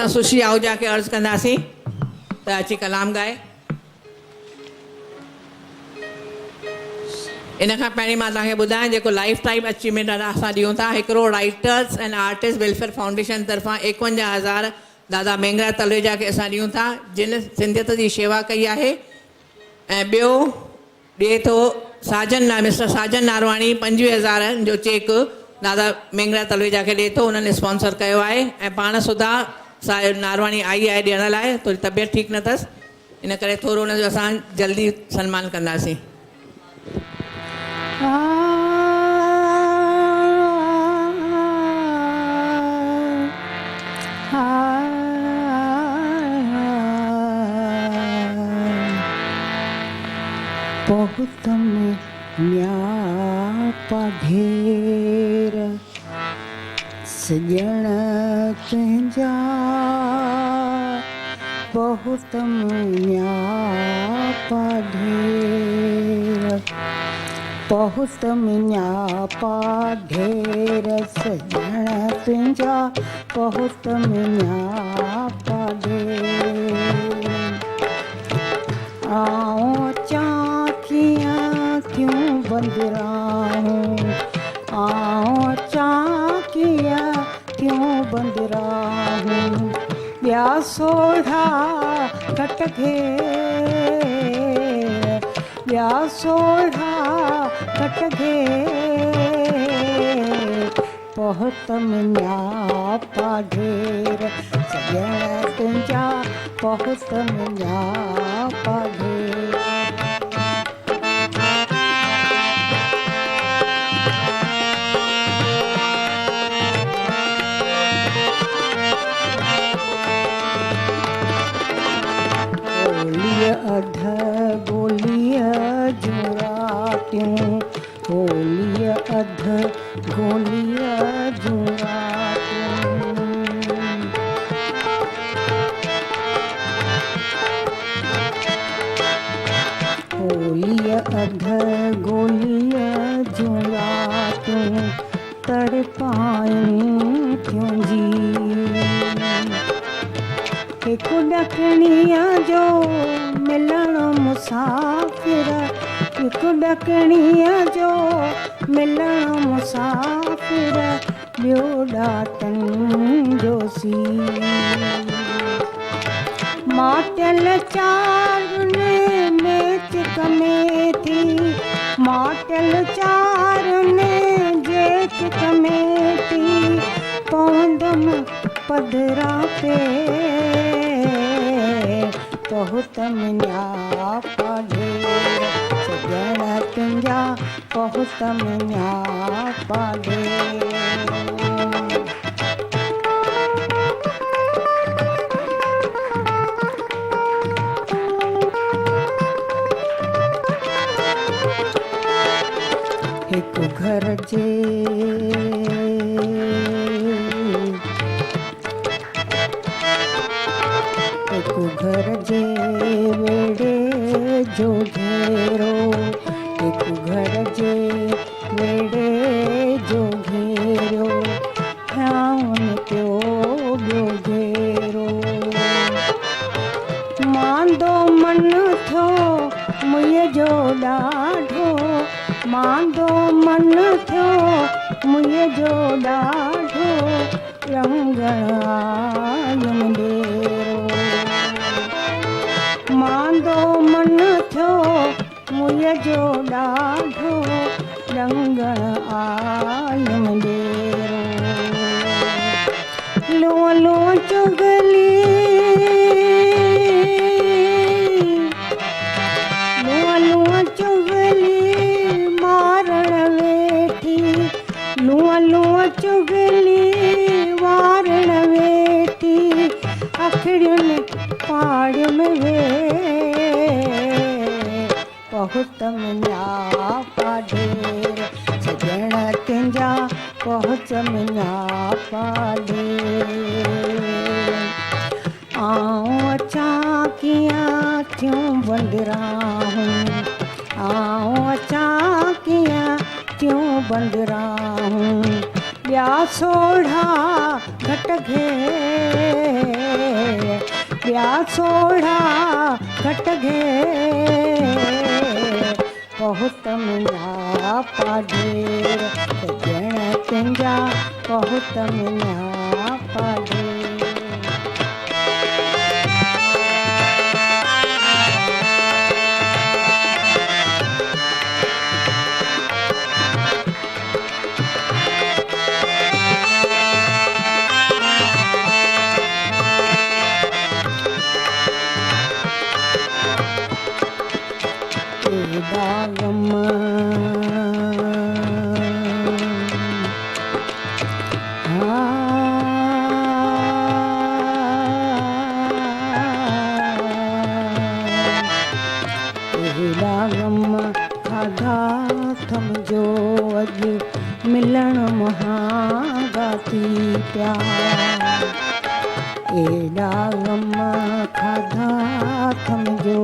असां सुश्री आहूजा खे अर्ज़ु कंदासीं त अची कलाम ॻाए। इन खां पहिरीं मां तव्हांखे ॿुधायां जेको लाइफ टाइम अचीवमेंट असां ॾियूं था, हिकिड़ो writers and artist welfare foundation तरफ़ां 51,000 दादा मेंगरा तलरेजा खे असां ॾियूं था, जिन सिंधियत जी शेवा कई आहे। ऐं ॿियो ॾिए थो मिस्टर साजन नारवाणी 25,000 जो चेक दादा मेंगरा तलरेजा खे ॾिए थो, उन्हनि स्पॉन्सर कयो आहे। ऐं पाण सुधा नारवाणी आई आहे ॾियण लाइ, थोरी तबियत ठीकु न अथसि, इन करे थोरो हुनजो असां जल्दी सन्मान कंदासीं। बहुत में ढेर सजण तुंहिंजा, बहुत में ढेर, बहुत में ढेर सजण तुंहिंजा, बहुत में ढेर। आओ चाकियाँ क्यों बंद राहूं, आओ चाकियाँ क्यों बंद राहूं, या सोढ़ा कट घेर, या सोढ़ा कट घेर, बहुत में ढेर सजण तुंहिंजा, बहुत में ढेर। अध गोलिय जुराटियूं, होलिय अध गोलिय जुराटियूं, होलिय अध गोलिय जुराटियूं, तड़पायूं थियूं जी। हिकु ॾकणीअ जो मिलण मुसाफ़िर, हिकु ॾकणीअ जो मिलण मुसाफ़िर, ॿियो ॾाटनि जो सी। माटियल चारुनि में चिक में थी, माटियल चारुनि जे चिक में थी, पवंदमि पधरा पे, बहुत में ढेर सजण तुंहिंजा, बहुत में ढेर। हिकु घर जे घर जे वेड़े जो घेरो, हिकु घर जे वेड़े जो घेरो, ध्यान पियो ॿियो घेरो। मांदो मन थियो मुंहिंजे जो ॾाढो, मांदो मन थियो मुंहिंजे जो ॾाढो, रंगण आयुमि ॾेरो। मांदो मन थियो मुंहिंजे जो ॾाढो, रंगण आयुमि ॾेरो। लूं लूं चुगली, लूं लूं चुगली मारण वेठी, लूं लूं चुगली वारण वेठी, अखड़ियुनि पाड़ में वे, बहुत में ढेर सजण तुंहिंजा, बहुत में ढेर। आऊं चाकियाँ क्यों बंद राहूं, आऊं चाकियाँ क्यों बंद राहूं, या सोढ़ा घट घेर, ॿिया सोढ़ा घट घेर बहुत मिला पाढेर सजण तुंहिंजा बहुत मिला पाढेर गम गम खाधा थमजो अॼु मिलण महांगा थी पिया एॾा गम खाधा थमजो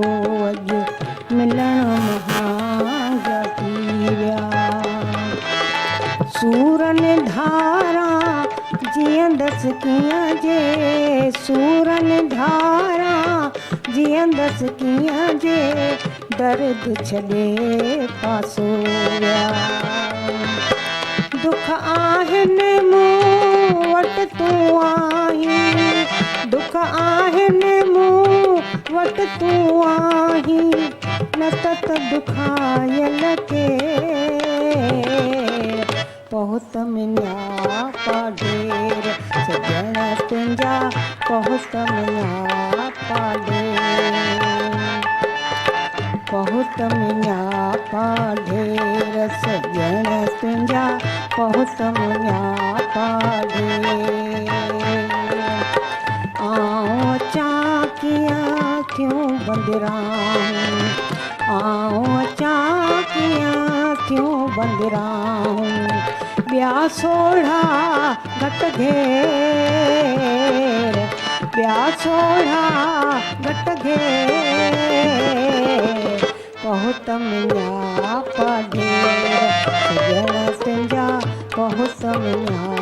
अॼु मिलण महांगा थी विया सूरनि धारा जीअंदसि कीअं जे सूरनि धारा जीअंदसि कीअं जे दर्द छॾे पासो विया दुख आहिनि मूं वटि तूं आहीं दुख आहिनि मूं वटि तूं आहीं न त दुखायल के बहुत मिला पाढेर सजण तुंहिंजा बहुत मिला पाढेर बहुत मिला पाढेर सजण तुंहिंजा बहुत मिला पाढेर आऊं अचां कीअं थियूं बंदिराऊं आऊं अचां कीअं थियूं बंदिराऊं ॿिया सोढ़ा घट घेर ॿिया सोढ़ा घट घेर बहुत मिला पाढेर सजण तुंहिंजा बहुत मिला